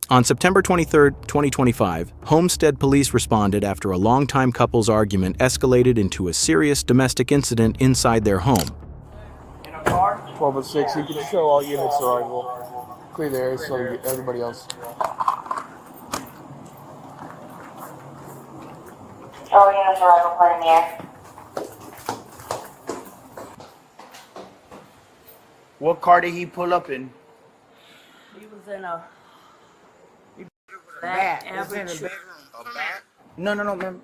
On September 23, 2025, Homestead Police responded after a longtime couple's argument escalated into a serious domestic incident inside their home. 1206, you can show all units arrival. Clear the area so everybody else. All units arrival, clear in the air. What car did he pull up in? He was in a black Abusive. No, ma'am.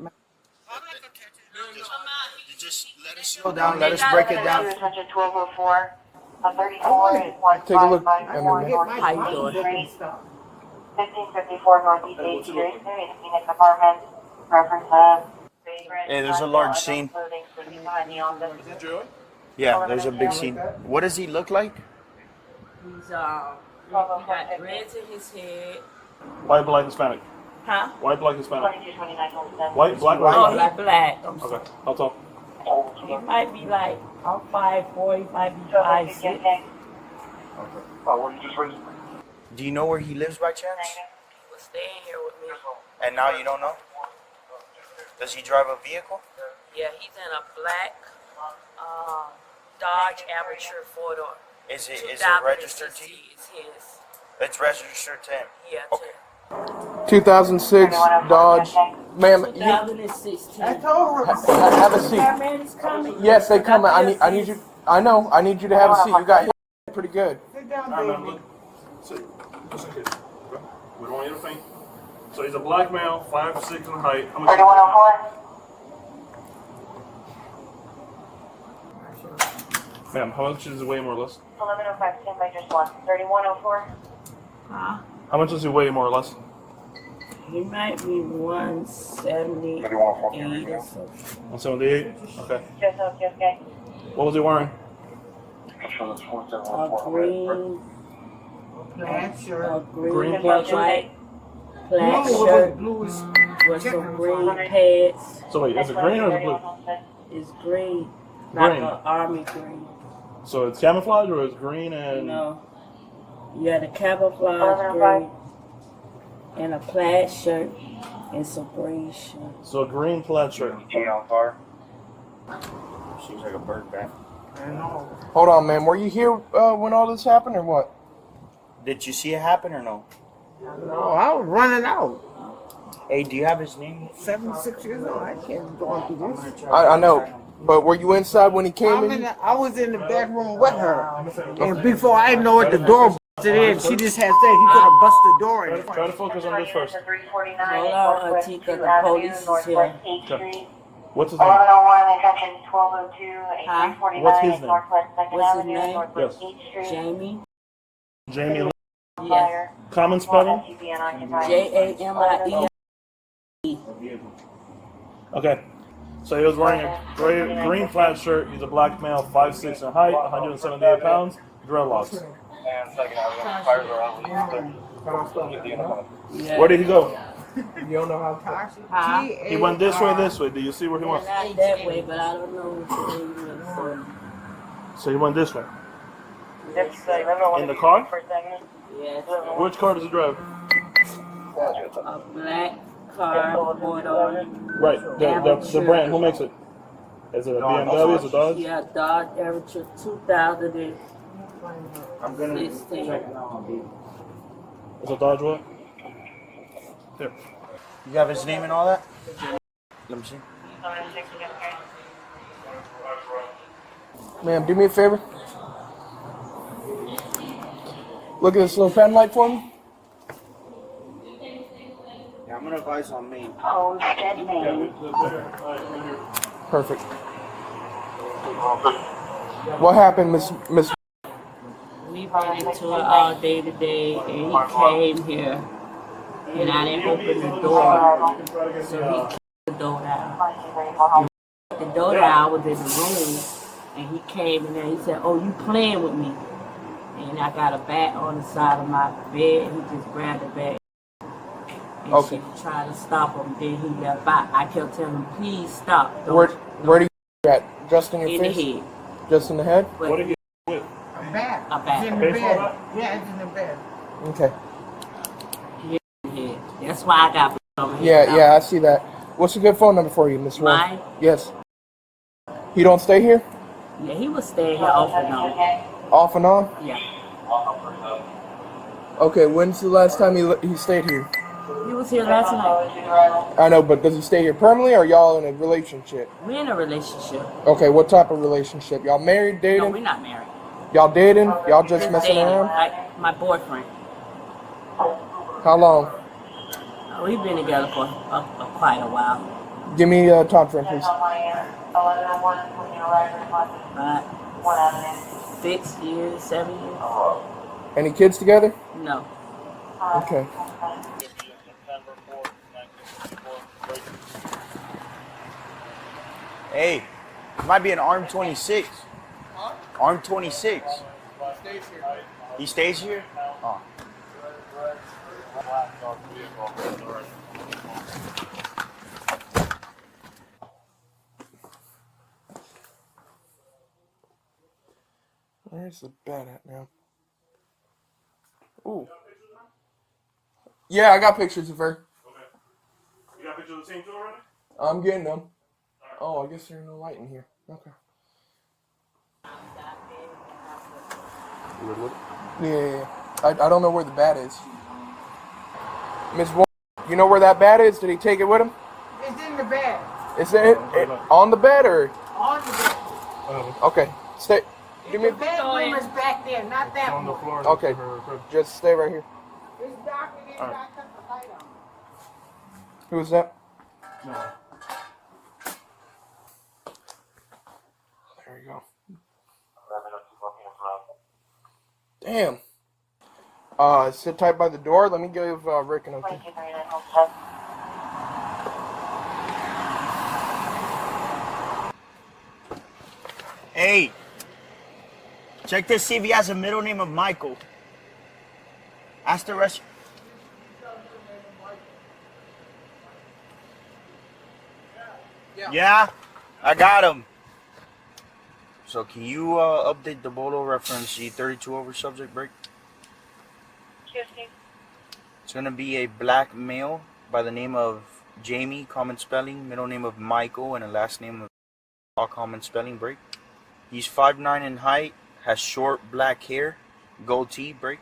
You just let us slow down. Let us break it down. Attention 1204. 34 is Take a look. 1554 How you doing? 1554 Northeast 8th Street. The Phoenix Apartments. Reference Hey, there's a large scene. Yeah, there's a big scene. What does he look like? He's he got dreads in his head. White, black, Hispanic. Huh? White, black, Hispanic. 2229 Homestead. White, black, or Oh, Hispanic? he's black. Okay, how tall? He might be like, I'm 5'4", he might be 5'6". Do you know where he lives by chance? He was staying here with me. And now you don't know? Does he drive a vehicle? Yeah, he's in a black Dodge Aperture 4-door. Is it 2016 registered to you? is his. It's registered to him. Yeah, Okay. 2006 Dodge. Ma'am, you 2016. have a seat. Fireman is coming. Yes, they come. I need you. I know. I need you to have a seat. You got hit pretty good. Alright, man, look. Sit. Just in case. Okay. We don't want you to faint. So he's a black male, 5'6" in height. How much? 3104. Ma'am, how much does he weigh more or less? 1105. Stand by just one. 3104. Huh? How much does he weigh more or less? He might be 178 or so. 178? Okay. Just okay. What was he wearing? A green Green black white black shirt with some green pads. So wait, is it green or is it blue? It's green, like Green. an army green. So it's camouflage or it's green You and... know, you had a camouflage green and a plaid shirt and some green shorts. So a green plaid shirt. Seems like a bird back. Hold on, man. Were you here when all this happened, or what? Did you see it happen or no? No, I was running out. Hey, do you have his name? 76 years old. I can't go on through this. I know. But were you inside when he came in? I was in the bedroom with her. And before I know it, the door busted in. She just had said he could have busted the door in. Try to focus on this first. 349. Hold on, Atika, the police is here. Okay. What's his name? 1101. Attention 1202. Huh? 349. What's his name? Northwest 2nd What's his Avenue. name? Northwest Yes. 8th Street. Jamie? Jamie. Yes. Common spelling? Jamie. Okay. So he was wearing a green plaid shirt. He's a black male, 5'6" in height, 178 pounds, dreadlocks. Yeah. Where did he go? You don't know how toxic. Huh? He went this way, this way. Do you see where he went? Not that way, but I don't know which way you went. So he went this way. In In the car? Yes. Which car does he drive? A black car, four-door. Right. The brand. Who makes it? Is it a BMW? Is it a Dodge? Yeah, Dodge Aperture 2016. I'm gonna Is it Dodge what? Here. You have his name and all that? Let me see. Ma'am, do me a favor. Look at this little pen light for me. Yeah, I'm gonna advise on Maine. Homestead, Maine. Perfect. What happened, Miss? We ran into it all day today, and he came here, and I didn't open the door, so he kicked the door down. The door down, I was in the room, and he came in there, he said, "Oh, you playing with me?" And I got a bat on the side of my bed, and he just grabbed the bat. And Okay. she tried to stop him, then he left out. I kept telling him, "Please stop." Where do you at? Just in your In face? the head. Just in the head? But What did he with? A bat. A bat. It's in the Baseball bed. bat? Yeah, it's in the bed. Okay. That's why I got over here. Yeah, I see that. What's a good phone number for you, Miss Warren? Mine? Yes. He don't stay here? Yeah, he was staying here off and on. Off and on? Yeah. Okay, when's the last time he stayed here? He was here last night. I know, but does he stay here permanently, or y'all in a relationship? We're in a relationship. Okay, what type of relationship? Y'all married, dating? No, we're not married. Y'all dating? Y'all just messing dating, around? like my boyfriend. How long? We've been together for quite a while. Give me a time frame, please. About 6 years, 7 years. Any kids together? No. Okay. Hey, it might be an arm 26. Arm 26. He stays here? Oh. Where's the bat at now? Ooh. Yeah, I got pictures of her. Okay. You got pictures of the same two already? I'm getting them. Oh, I guess there's no light in here. Okay. Yeah. I don't know where the bat is. Miss Warren, you know where that bat is? Did he take it with him? It's in the bed. Is it on the bed or? On the bed. Okay. Stay. Give me. The bedroom is back there, not that On the one. floor. Okay. Just stay right here. It's dark in there, I cut the light on. Who is that? No. There you go. Damn. Sit tight by the door. Let me give Rick an okay. Hey, check to see if he has a middle name of Michael. Ask the rest. Yeah, I got him. So can you update the bolo reference C32 over subject break? It's gonna be a black male by the name of Jamie, common spelling, middle name of Michael, and a last name of all common spelling break. He's 5'9" in height, has short black hair, goatee break,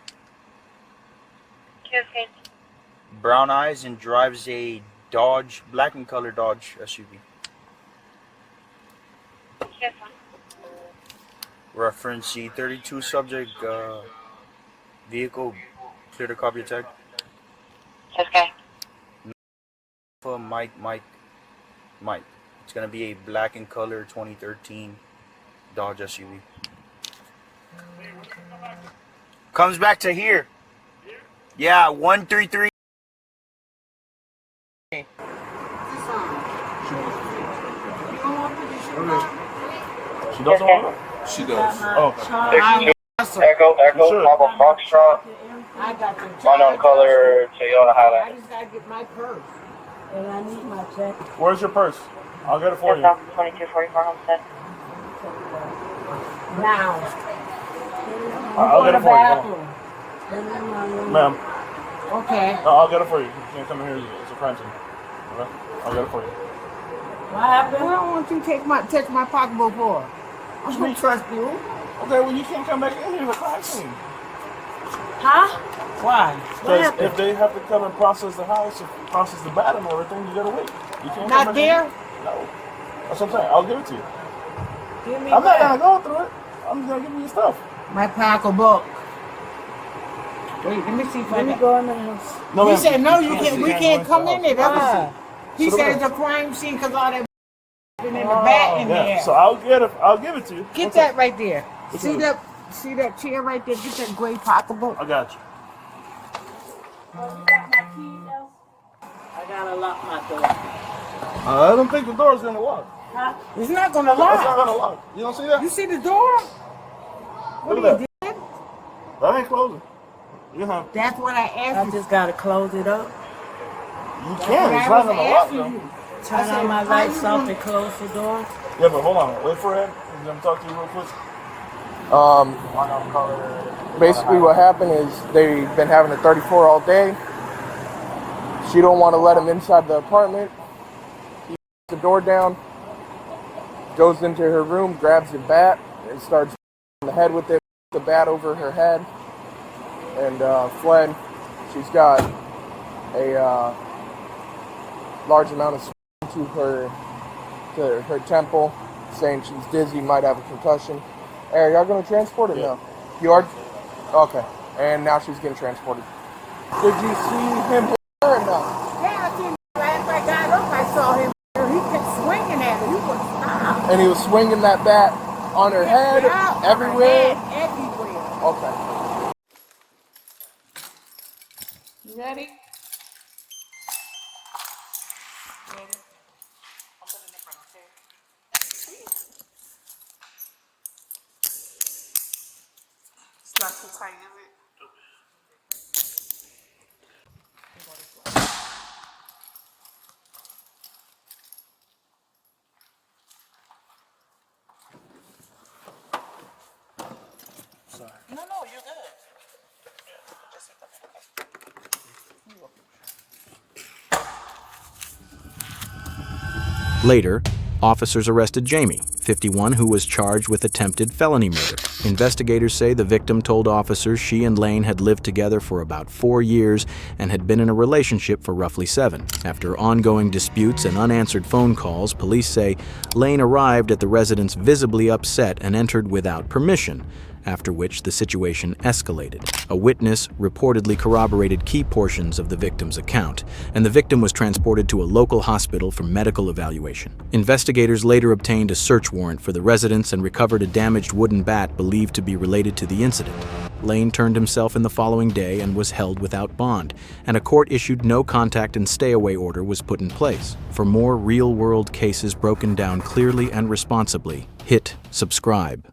brown eyes, and drives a Dodge, black and color Dodge SUV. Reference C32 subject, vehicle, clear to copy tag. Okay. For Mike. It's gonna be a black and color 2013 Dodge SUV. Comes back to here. Yeah, 133. She doesn't want it? She does. Oh, Echo, Sure. Papa Foxtrot, I got the unknown color, Toyota I Highlander. just gotta get my purse. And I need my check. where's your purse? I'll get it for you. 2244 Homestead. Now. I'll get it for you. Hold on. Ma'am, Okay. I'll get it for you. You can't come in here. It's a crime scene. Okay? I'll get it for you. What happened? What don't you touch my pocketbook for? I don't trust you. Okay, well, you can't come back in here. It's a crime scene. Huh? Why? Because if they have to come and process the house, and process the bat and everything, you gotta wait. You can't Not come there? back in. No. That's what I'm saying. I'll give it to you. Give me I'm not that. gonna go through it. I'm just gonna give you your stuff. My pocketbook. Wait, let me see if I Let me can. go in the house. No, He ma'am. said, no, you can't. We can't come in there. That Why? was, he So said look it's a crime scene because all that in the back in Yeah, there. so I'll give it to you. Get What's that up? right there. What's See up? that chair right there? Get that gray pocketbook. I got you. You got my key though? I gotta lock my door. I don't think the door's gonna lock. Huh? It's not gonna It's not lock. gonna lock. You don't see that? You see the door? What Look you at did? That ain't closing. You have. That's what I asked I you. just gotta close it up. You can. It's I not was gonna lock asking though. you. Turn said, on my how lights you off gonna- and close the door. Yeah, but hold on. Wait for him. He's gonna talk to you real quick. Basically what happened is they've been having a 34 all day. She don't want to let him inside the apartment. He the door down, goes into her room, grabs a bat, and starts in the head with it, the bat over her head, and fled. She's got a large amount of to her temple, saying she's dizzy, might have a concussion. Hey, are y'all going to transport her? Yeah. No. You are? Okay. And now she's getting transported. Did you see him hit her or no? Yeah, I seen after I got up, I saw him. He kept swinging at her. He was stop. And he was swinging that bat on her head, everywhere? Everywhere. Okay. You ready? It's not too tight, is it? Sorry. No, you're good. Later, officers arrested Jamie, 51, who was charged with attempted felony murder. Investigators say the victim told officers she and Lane had lived together for about 4 years and had been in a relationship for roughly 7. After ongoing disputes and unanswered phone calls, police say Lane arrived at the residence visibly upset and entered without permission, after which the situation escalated. A witness reportedly corroborated key portions of the victim's account, and the victim was transported to a local hospital for medical evaluation. Investigators later obtained a search warrant for the residence and recovered a damaged wooden bat believed to be related to the incident. Lane turned himself in the following day and was held without bond, and a court-issued no-contact and stay-away order was put in place. For more real-world cases broken down clearly and responsibly, hit subscribe.